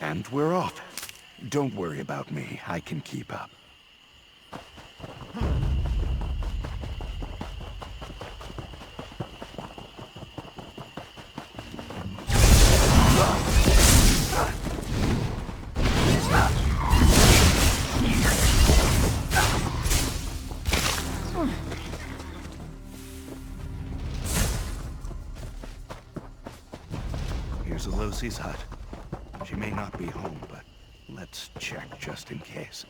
And we're off. Don't worry about me. I can keep up. Here's Elosi's hut. She may not be home, but let's check just in case.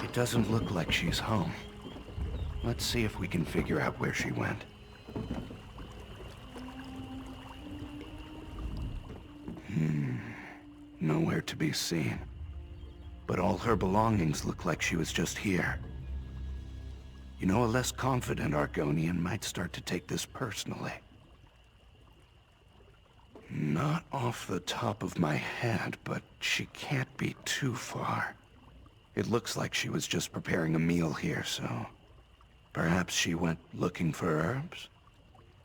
It doesn't look like she's home. Let's see if we can figure out where she went. Nowhere to be seen. But all her belongings look like she was just here. You know, a less confident Argonian might start to take this personally. Not off the top of my head, but she can't be too far. It looks like she was just preparing a meal here, so... perhaps she went looking for herbs?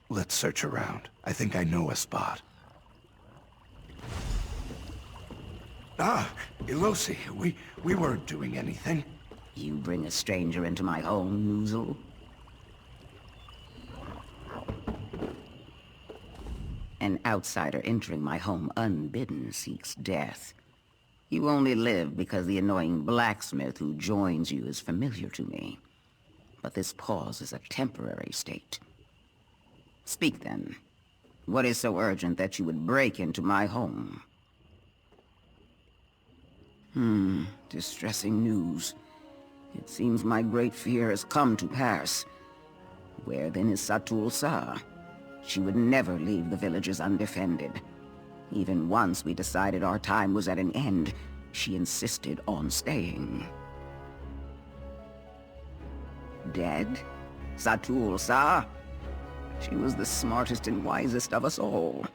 Let's search around. I think I know a spot. Ah, Elosi, we weren't doing anything. You bring a stranger into my home, Noozle? An outsider entering my home unbidden seeks death. You only live because the annoying blacksmith who joins you is familiar to me. But this pause is a temporary state. Speak then. What is so urgent that you would break into my home? Distressing news. It seems my great fear has come to pass. Where then is Satul Sa? She would never leave the villages undefended. Even once we decided our time was at an end, she insisted on staying. Dead? Satul Sa? She was the smartest and wisest of us all.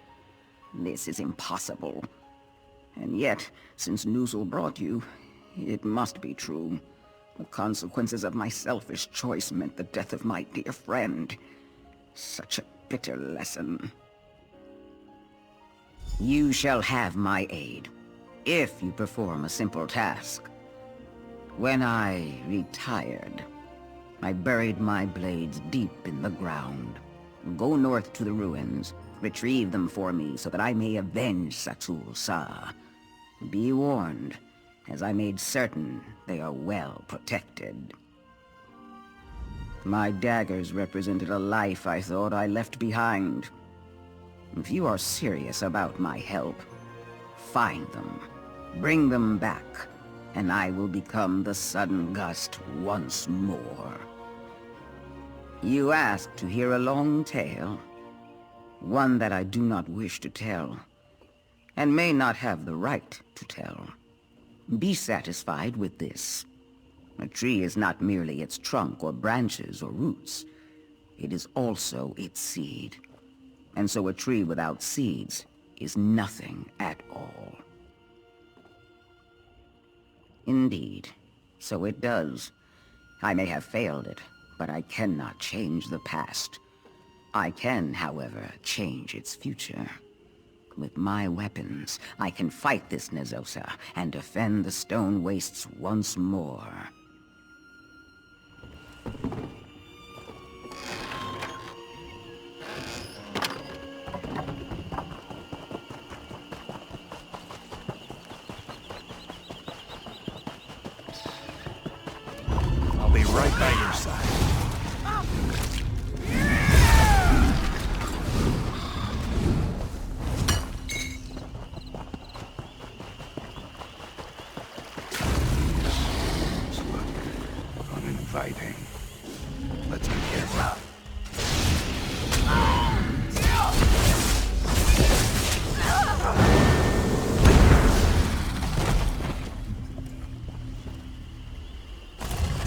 This is impossible. And yet, since Noozle brought you, it must be true. The consequences of my selfish choice meant the death of my dear friend. Such a bitter lesson. You shall have my aid, if you perform a simple task. When I retired, I buried my blades deep in the ground. Go north to the ruins, retrieve them for me so that I may avenge Satul Sa. Be warned, as I made certain they are well protected. My daggers represented a life I thought I left behind. If you are serious about my help, find them, bring them back, and I will become the sudden gust once more. You asked to hear a long tale, one that I do not wish to tell, and may not have the right to tell. Be satisfied with this. A tree is not merely its trunk or branches or roots. It is also its seed. And so a tree without seeds is nothing at all. Indeed, so it does. I may have failed it, but I cannot change the past. I can, however, change its future. With my weapons, I can fight this Nezosa and defend the stone wastes once more. I'll be right by your side. Fighting. Let's be careful.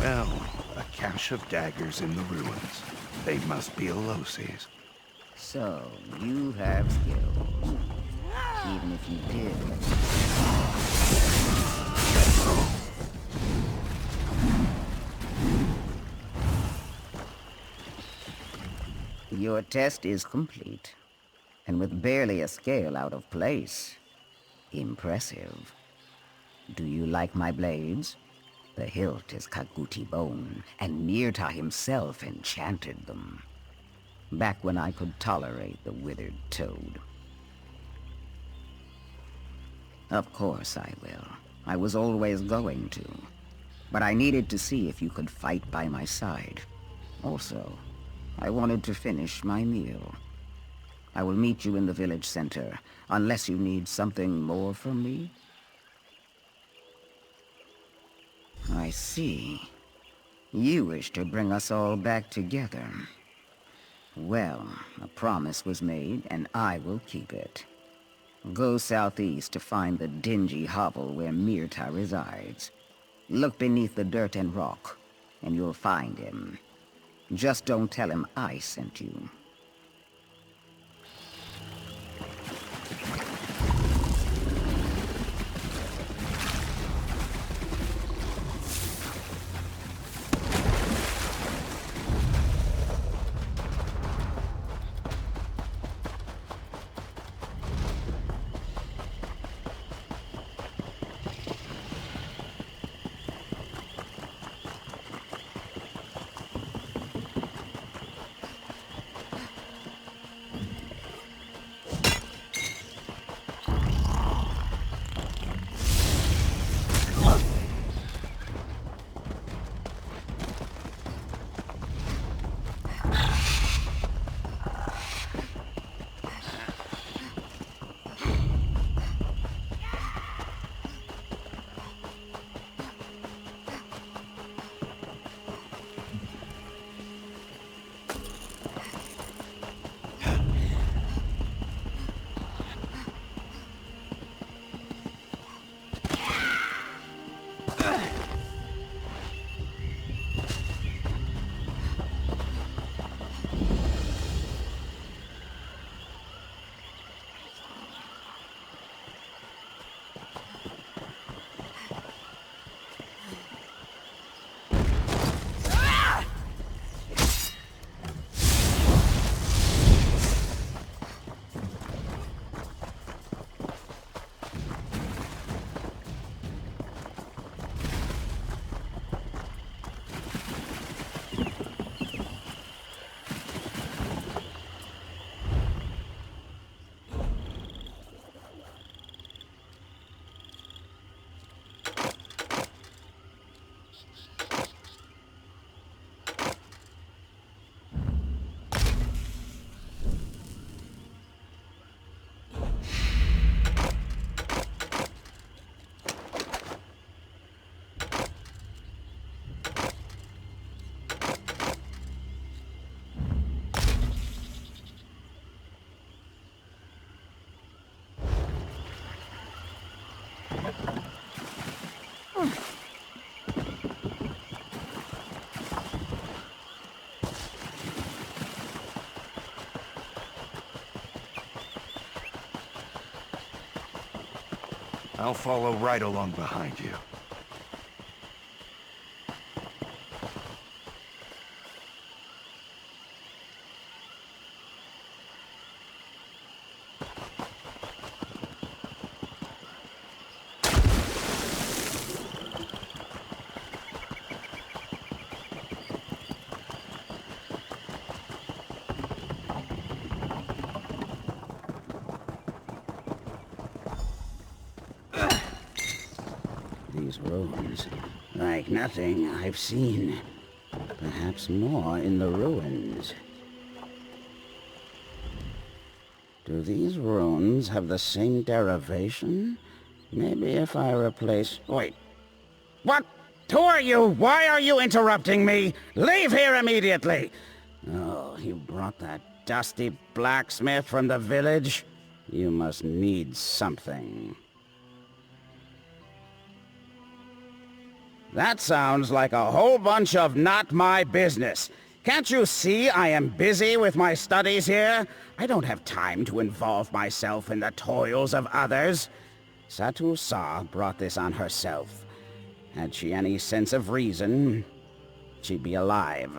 Well, a cache of daggers in the ruins. They must be Elosi's. So, you have skills. Even if you did. Your test is complete, and with barely a scale out of place. Impressive. Do you like my blades? The hilt is Kaguti bone, and Mirta himself enchanted them. Back when I could tolerate the withered toad. Of course I will. I was always going to. But I needed to see if you could fight by my side. Also, I wanted to finish my meal. I will meet you in the village center, unless you need something more from me. I see. You wish to bring us all back together. Well, a promise was made, and I will keep it. Go southeast to find the dingy hovel where Mirta resides. Look beneath the dirt and rock, and you'll find him. Just don't tell him I sent you. I'll follow right along behind you. These ruins, like nothing I've seen. Perhaps more in the ruins. Do these runes have the same derivation? Maybe if I replace... Wait. What? Who are you? Why are you interrupting me? Leave here immediately! Oh, you brought that dusty blacksmith from the village? You must need something. That sounds like a whole bunch of not my business. Can't you see I am busy with my studies here? I don't have time to involve myself in the toils of others. Satu Sa brought this on herself. Had she any sense of reason, she'd be alive.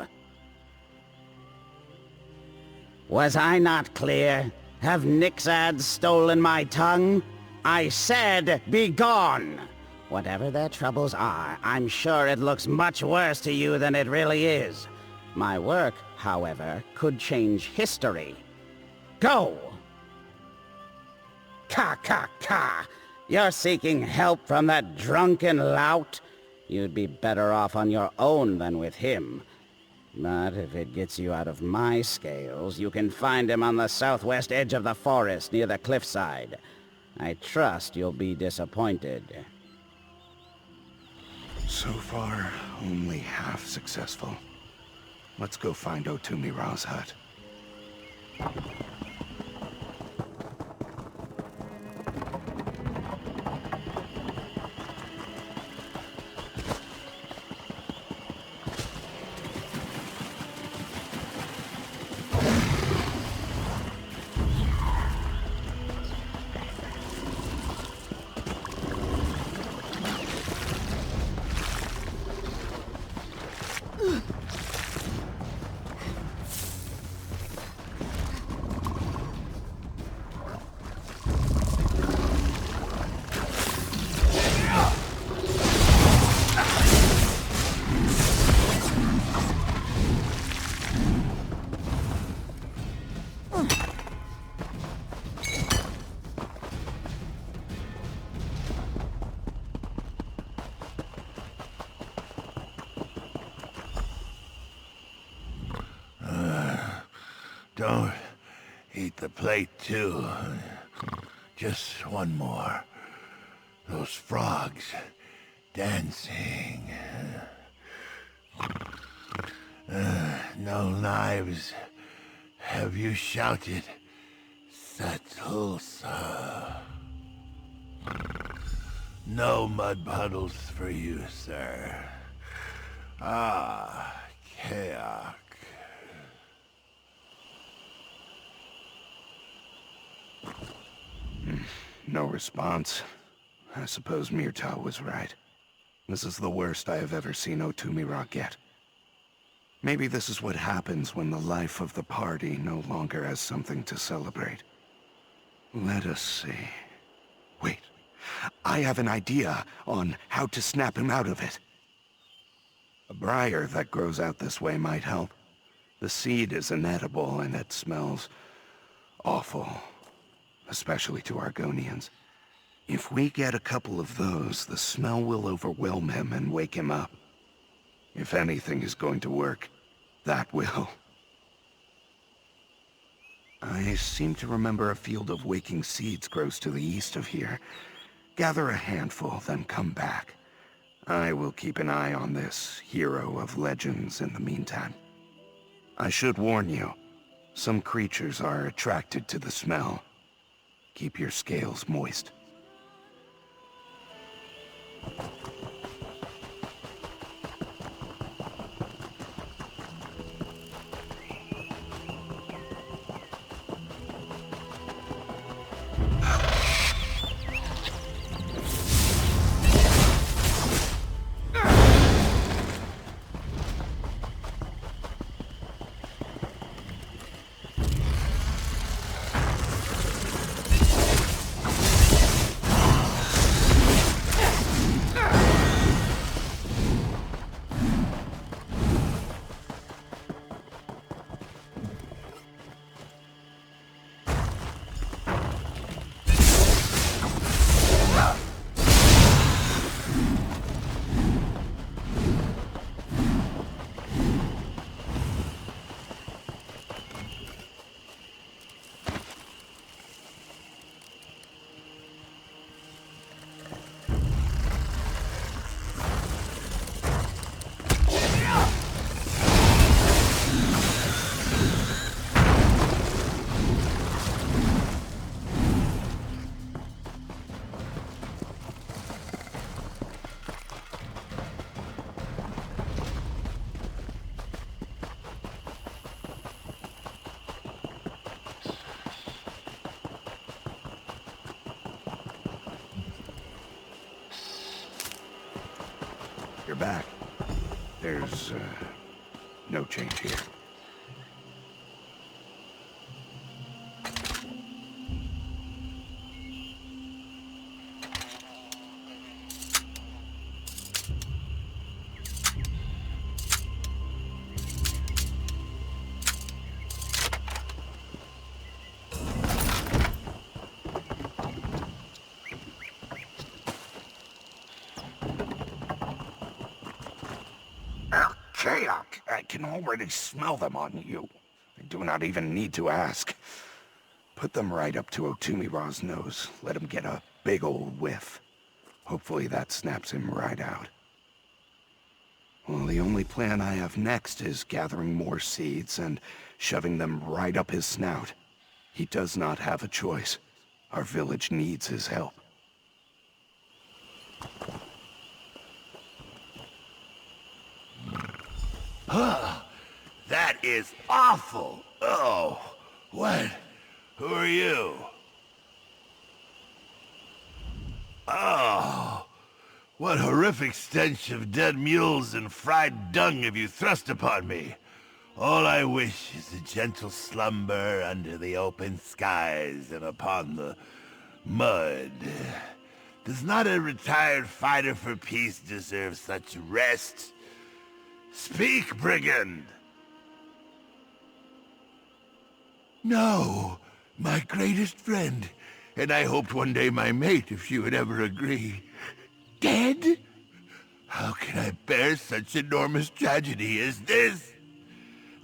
Was I not clear? Have Nixads stolen my tongue? I said, be gone! Whatever their troubles are, I'm sure it looks much worse to you than it really is. My work, however, could change history. Go! Ka! You're seeking help from that drunken lout? You'd be better off on your own than with him. But if it gets you out of my scales, you can find him on the southwest edge of the forest near the cliffside. I trust you'll be disappointed. So far, only half successful. Let's go find Otumira's hut. Don't eat the plate, too. Just one more. Those frogs dancing. No knives. Have you shouted? Satulsa. No mud puddles for you, sir. Ah, Kayak. No response. I suppose Myrta was right. This is the worst I have ever seen Otumira get. Maybe this is what happens when the life of the party no longer has something to celebrate. Let us see. Wait. I have an idea on how to snap him out of it. A briar that grows out this way might help. The seed is inedible and it smells awful. Especially to Argonians. If we get a couple of those, the smell will overwhelm him and wake him up. If anything is going to work, that will. I seem to remember a field of waking seeds grows to the east of here. Gather a handful, then come back. I will keep an eye on this hero of legends in the meantime. I should warn you, some creatures are attracted to the smell. Keep your scales moist. You're back. There's, no change here. I can already smell them on you. I do not even need to ask. Put them right up to Otumira's nose. Let him get a big old whiff. Hopefully that snaps him right out. Well, the only plan I have next is gathering more seeds and shoving them right up his snout. He does not have a choice. Our village needs his help. That is awful. Oh, what? Who are you? Oh, what horrific stench of dead mules and fried dung have you thrust upon me? All I wish is a gentle slumber under the open skies and upon the mud. Does not a retired fighter for peace deserve such rest? Speak, brigand! No, my greatest friend, and I hoped one day my mate if she would ever agree. Dead? How can I bear such enormous tragedy as this?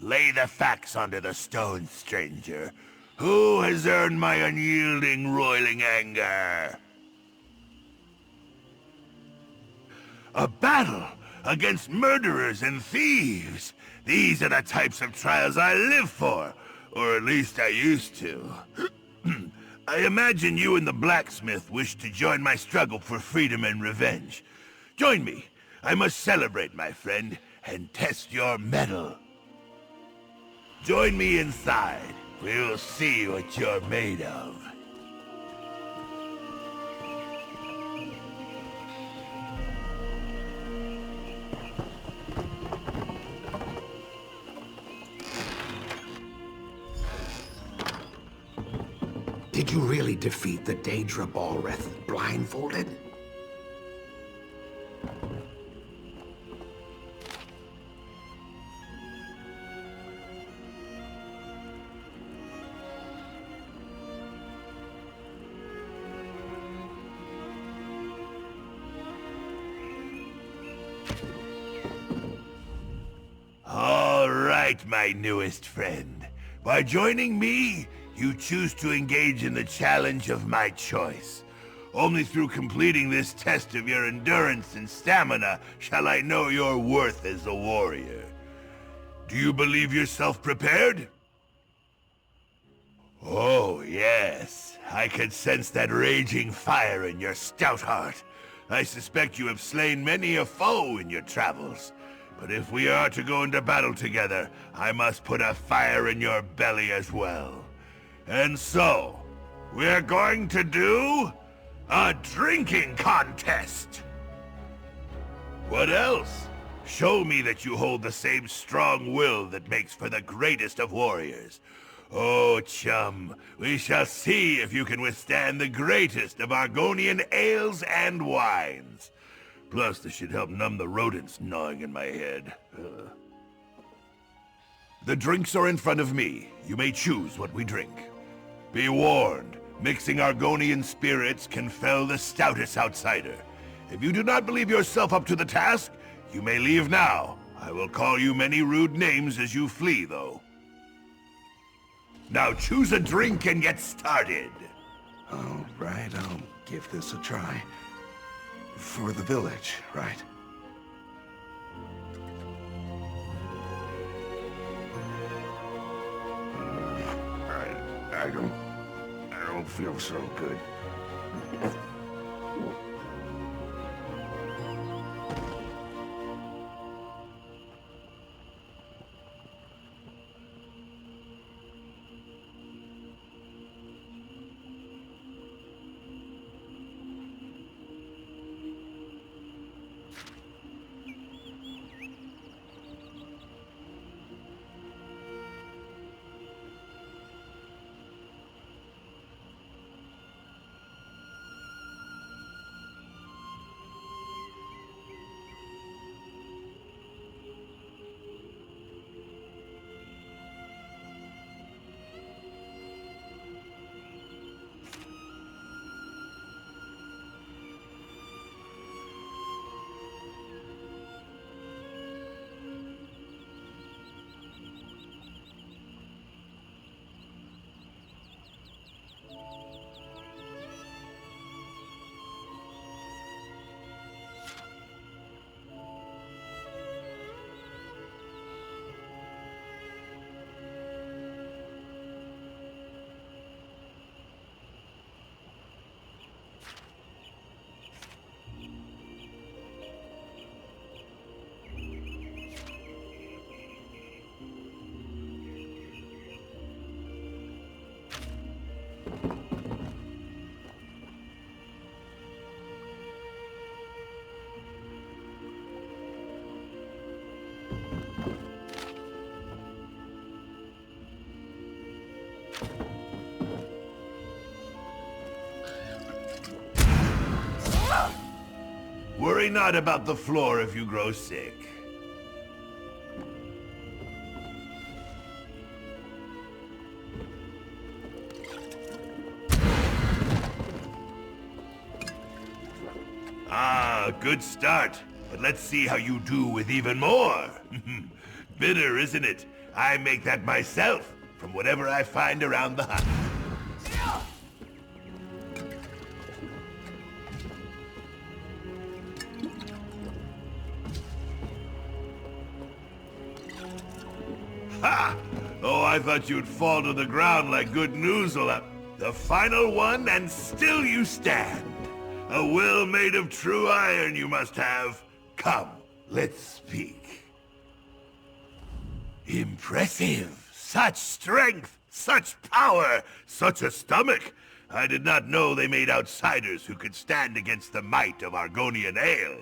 Lay the facts onto the stone, stranger. Who has earned my unyielding, roiling anger? A battle against murderers and thieves. These are the types of trials I live for, or at least I used to. I imagine you and the blacksmith wish to join my struggle for freedom and revenge. Join me. I must celebrate, my friend, and test your mettle. Join me inside. We'll see what you're made of. Did you really defeat the Daedra Balrith blindfolded? All right, my newest friend. By joining me, you choose to engage in the challenge of my choice. Only through completing this test of your endurance and stamina shall I know your worth as a warrior. Do you believe yourself prepared? Oh, yes. I can sense that raging fire in your stout heart. I suspect you have slain many a foe in your travels. But if we are to go into battle together, I must put a fire in your belly as well. And so, we're going to do a drinking contest. What else? Show me that you hold the same strong will that makes for the greatest of warriors. Oh, chum, we shall see if you can withstand the greatest of Argonian ales and wines. Plus, this should help numb the rodents gnawing in my head. The drinks are in front of me. You may choose what we drink. Be warned, mixing Argonian spirits can fell the stoutest outsider. If you do not believe yourself up to the task, you may leave now. I will call you many rude names as you flee, though. Now choose a drink and get started. All right, I'll give this a try. For the village, right? I don't feel so good. Worry not about the floor if you grow sick. Ah, good start. But let's see how you do with even more. Bitter, isn't it? I make that myself, from whatever I find around the hut. Ha! Oh, I thought you'd fall to the ground like good news will up. The final one, and still you stand. A will made of true iron you must have. Come, let's speak. Impressive. Such strength, such power, such a stomach. I did not know they made outsiders who could stand against the might of Argonian ale.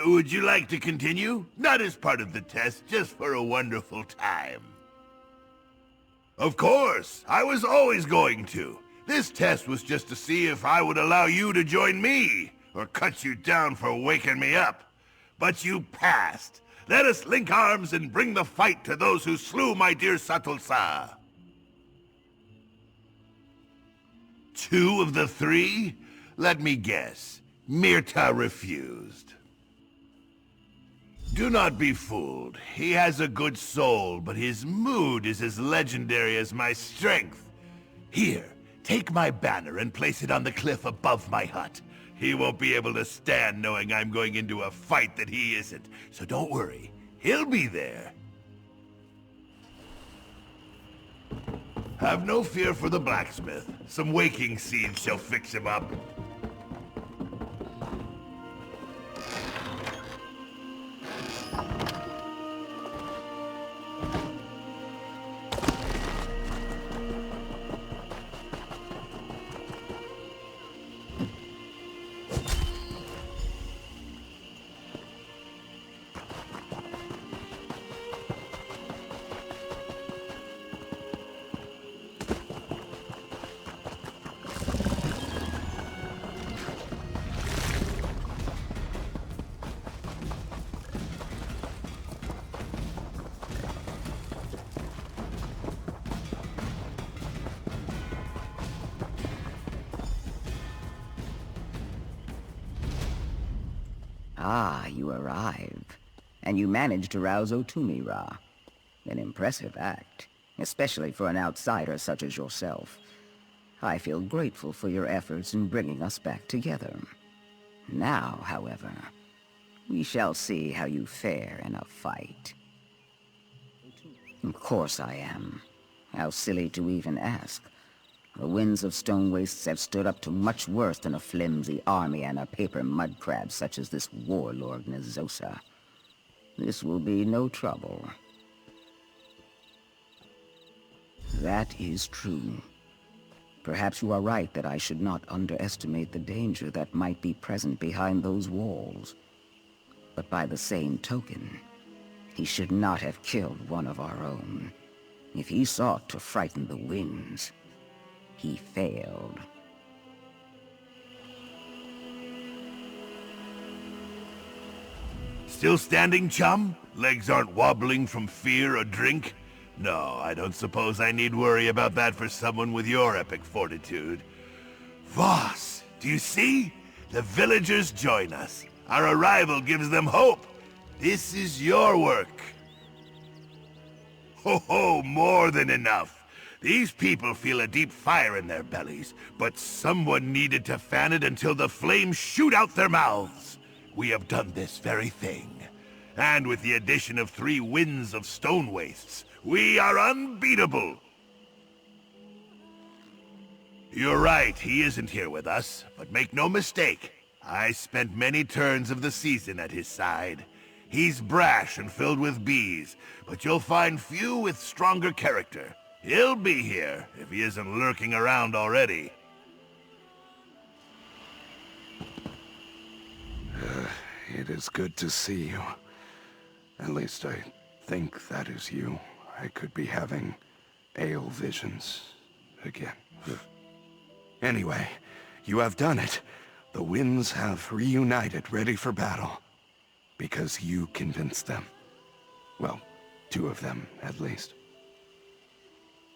Would you like to continue? Not as part of the test, just for a wonderful time. Of course, I was always going to. This test was just to see if I would allow you to join me, or cut you down for waking me up. But you passed. Let us link arms and bring the fight to those who slew my dear Satulsa. 2 of the 3? Let me guess. Myrta refused. Do not be fooled. He has a good soul, but his mood is as legendary as my strength. Here, take my banner and place it on the cliff above my hut. He won't be able to stand knowing I'm going into a fight that he isn't, so don't worry. He'll be there. Have no fear for the blacksmith. Some waking seeds shall fix him up. Ah, you arrive. And you managed to rouse Otumira. An impressive act, especially for an outsider such as yourself. I feel grateful for your efforts in bringing us back together. Now, however, we shall see how you fare in a fight. Of course I am. How silly to even ask. The winds of Stone Wastes have stood up to much worse than a flimsy army and a paper mud crab such as this warlord Nazosa. This will be no trouble. That is true. Perhaps you are right that I should not underestimate the danger that might be present behind those walls. But by the same token, he should not have killed one of our own. If he sought to frighten the winds, he failed. Still standing, chum? Legs aren't wobbling from fear or drink? No, I don't suppose I need worry about that for someone with your epic fortitude. Voss, do you see? The villagers join us. Our arrival gives them hope. This is your work. Ho ho, more than enough. These people feel a deep fire in their bellies, but someone needed to fan it until the flames shoot out their mouths. We have done this very thing. And with the addition of 3 winds of Stone Wastes, we are unbeatable. You're right, he isn't here with us, but make no mistake. I spent many turns of the season at his side. He's brash and filled with bees, but you'll find few with stronger character. He'll be here, if he isn't lurking around already. It is good to see you. At least I think that is you. I could be having ale visions again. Anyway, you have done it. The winds have reunited, ready for battle. Because you convinced them. Well, 2 of them, at least.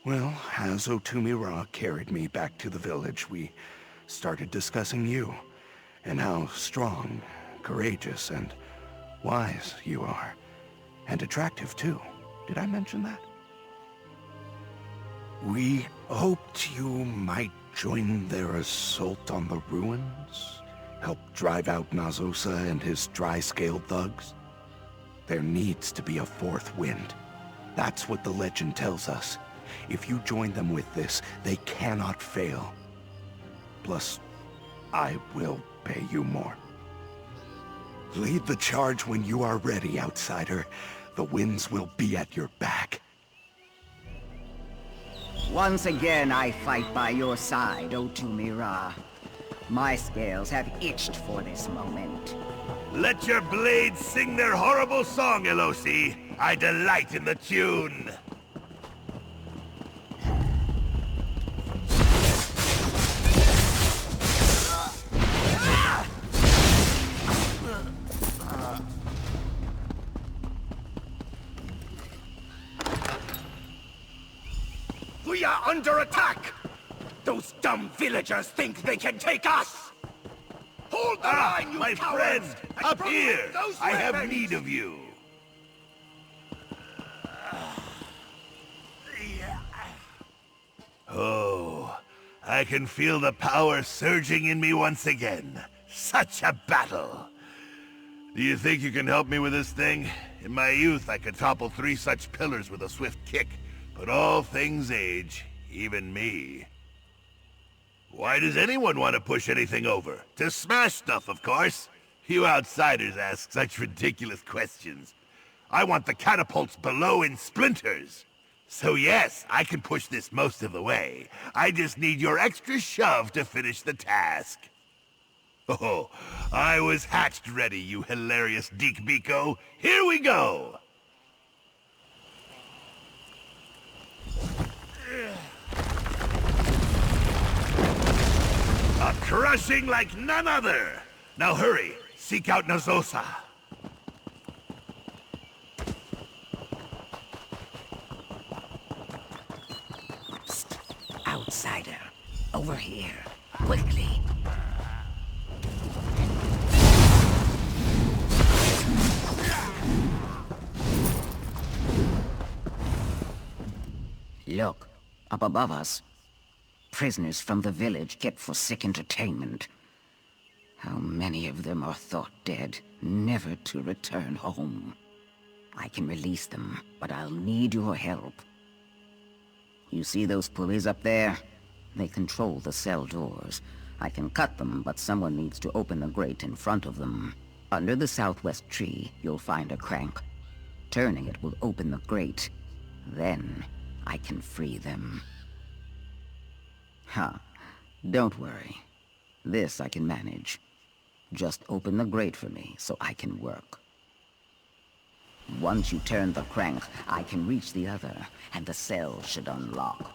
Well, as Tamriel carried me back to the village, we started discussing you, and how strong, courageous, and wise you are. And attractive, too. Did I mention that? We hoped you might join their assault on the ruins, help drive out Nazosa and his dry-scaled thugs. There needs to be a 4th wind. That's what the legend tells us. If you join them with this, they cannot fail. Plus, I will pay you more. Lead the charge when you are ready, outsider. The winds will be at your back. Once again, I fight by your side, O Tamriel. My scales have itched for this moment. Let your blades sing their horrible song, Elosi. I delight in the tune. We are under attack! Those dumb villagers think they can take us! Hold the line, you my cowards! friend! And Up bring here! those I have weapons! need of you! Oh, I can feel the power surging in me once again. Such a battle! Do you think you can help me with this thing? In my youth, I could topple 3 such pillars with a swift kick. But all things age, even me. Why does anyone want to push anything over? To smash stuff, of course. You outsiders ask such ridiculous questions. I want the catapults below in splinters. So yes, I can push this most of the way. I just need your extra shove to finish the task. Oh, I was hatched ready, you hilarious Deek Biko. Here we go! A crushing like none other! Now hurry, seek out Nazosa. Psst. Outsider. Over here. Quickly. Look, up above us. Prisoners from the village kept for sick entertainment. How many of them are thought dead, never to return home? I can release them, but I'll need your help. You see those pulleys up there? They control the cell doors. I can cut them, but someone needs to open the grate in front of them. Under the southwest tree, you'll find a crank. Turning it will open the grate. Then, I can free them. Huh. Don't worry. This I can manage. Just open the grate for me, so I can work. Once you turn the crank, I can reach the other, and the cell should unlock.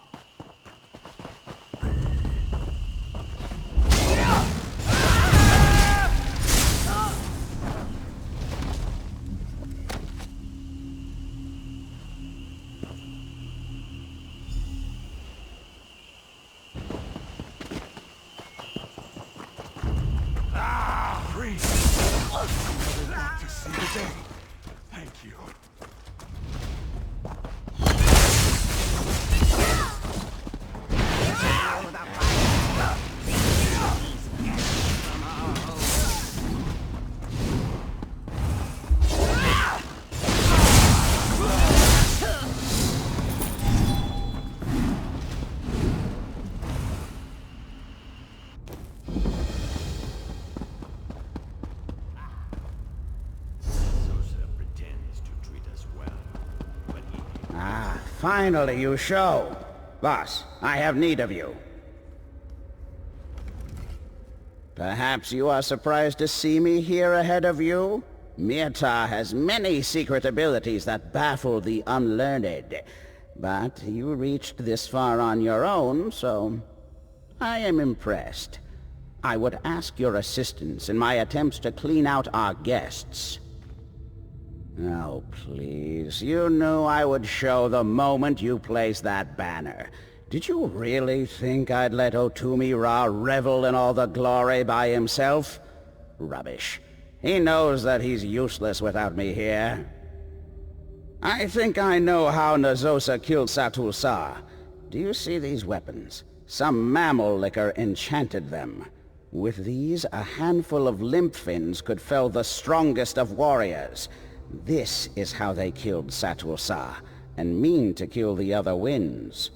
Thank you. Finally, you show. Boss, I have need of you. Perhaps you are surprised to see me here ahead of you? Mirta has many secret abilities that baffle the unlearned. But you reached this far on your own, so I am impressed. I would ask your assistance in my attempts to clean out our guests. Oh, please. You knew I would show the moment you placed that banner. Did you really think I'd let Otumi Ra revel in all the glory by himself? Rubbish. He knows that he's useless without me here. I think I know how Nazosa killed Satul Sa. Do you see these weapons? Some mammal liquor enchanted them. With these, a handful of limp fins could fell the strongest of warriors. This is how they killed Satul Sa, and mean to kill the other winds.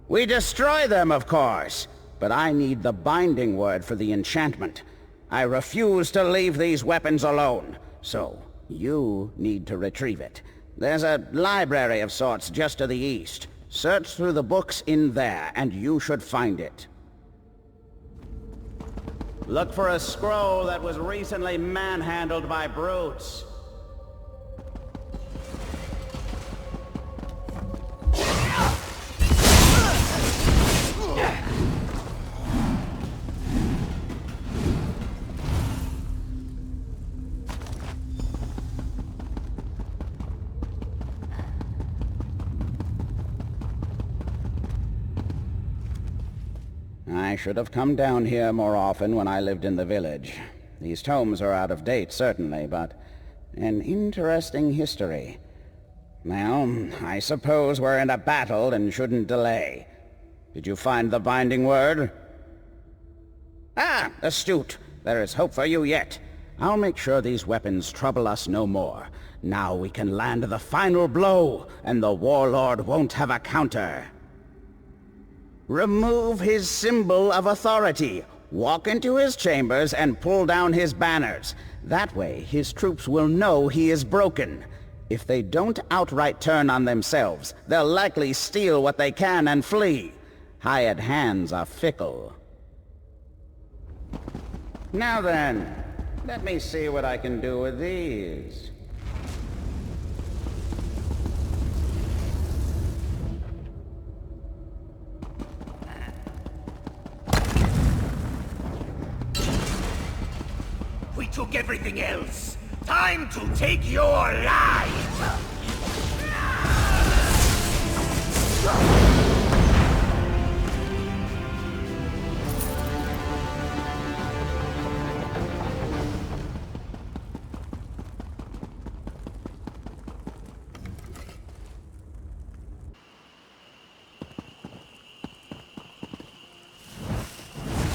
We destroy them, of course, but I need the binding word for the enchantment. I refuse to leave these weapons alone, so you need to retrieve it. There's a library of sorts just to the east. Search through the books in there, and you should find it. Look for a scroll that was recently manhandled by brutes. I should have come down here more often when I lived in the village. These tomes are out of date, certainly, but an interesting history. Well, I suppose we're in a battle and shouldn't delay. Did you find the binding word? Ah, astute. There is hope for you yet. I'll make sure these weapons trouble us no more. Now we can land the final blow, and the warlord won't have a counter. Remove his symbol of authority. Walk into his chambers and pull down his banners. That way, his troops will know he is broken. If they don't outright turn on themselves, they'll likely steal what they can and flee. Hired hands are fickle. Now then, let me see what I can do with these. We took everything else. Time to take your life!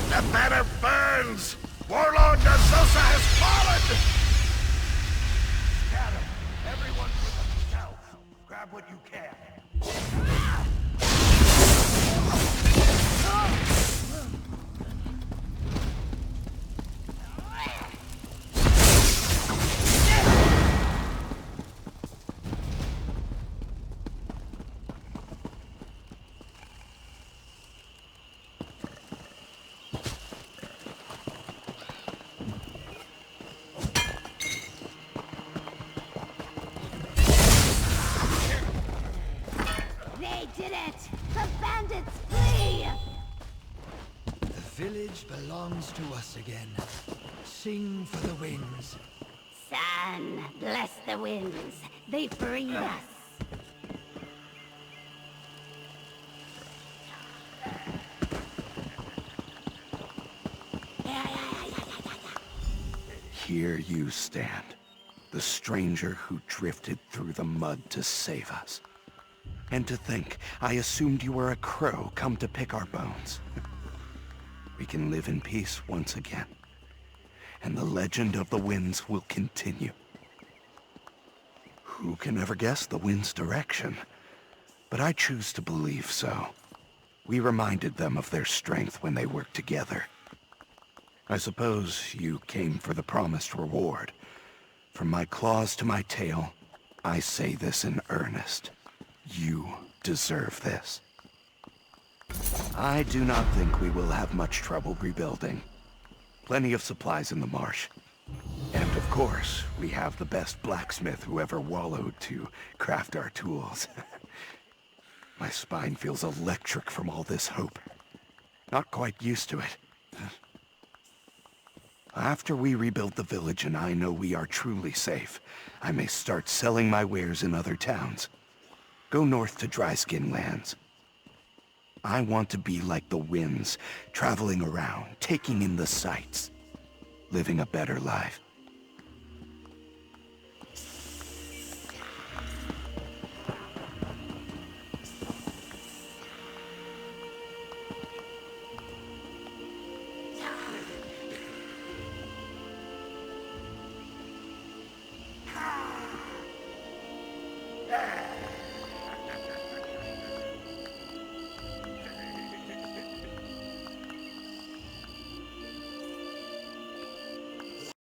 The banner burns! Warlord Nazosa has fallen! Scatter! Everyone to the south. Grab what you can. Did it! The bandits flee! The village belongs to us again. Sing for the winds. Sun, bless the winds. They freed us. Here you stand, the stranger who drifted through the mud to save us. And to think, I assumed you were a crow come to pick our bones. We can live in peace once again, and the legend of the winds will continue. Who can ever guess the wind's direction? But I choose to believe so. We reminded them of their strength when they worked together. I suppose you came for the promised reward. From my claws to my tail, I say this in earnest. You deserve this. I do not think we will have much trouble rebuilding. Plenty of supplies in the marsh. And of course, we have the best blacksmith who ever wallowed to craft our tools. My spine feels electric from all this hope. Not quite used to it. After we rebuild the village and I know we are truly safe, I may start selling my wares in other towns. Go north to Dryskin Lands. I want to be like the winds, traveling around, taking in the sights, living a better life.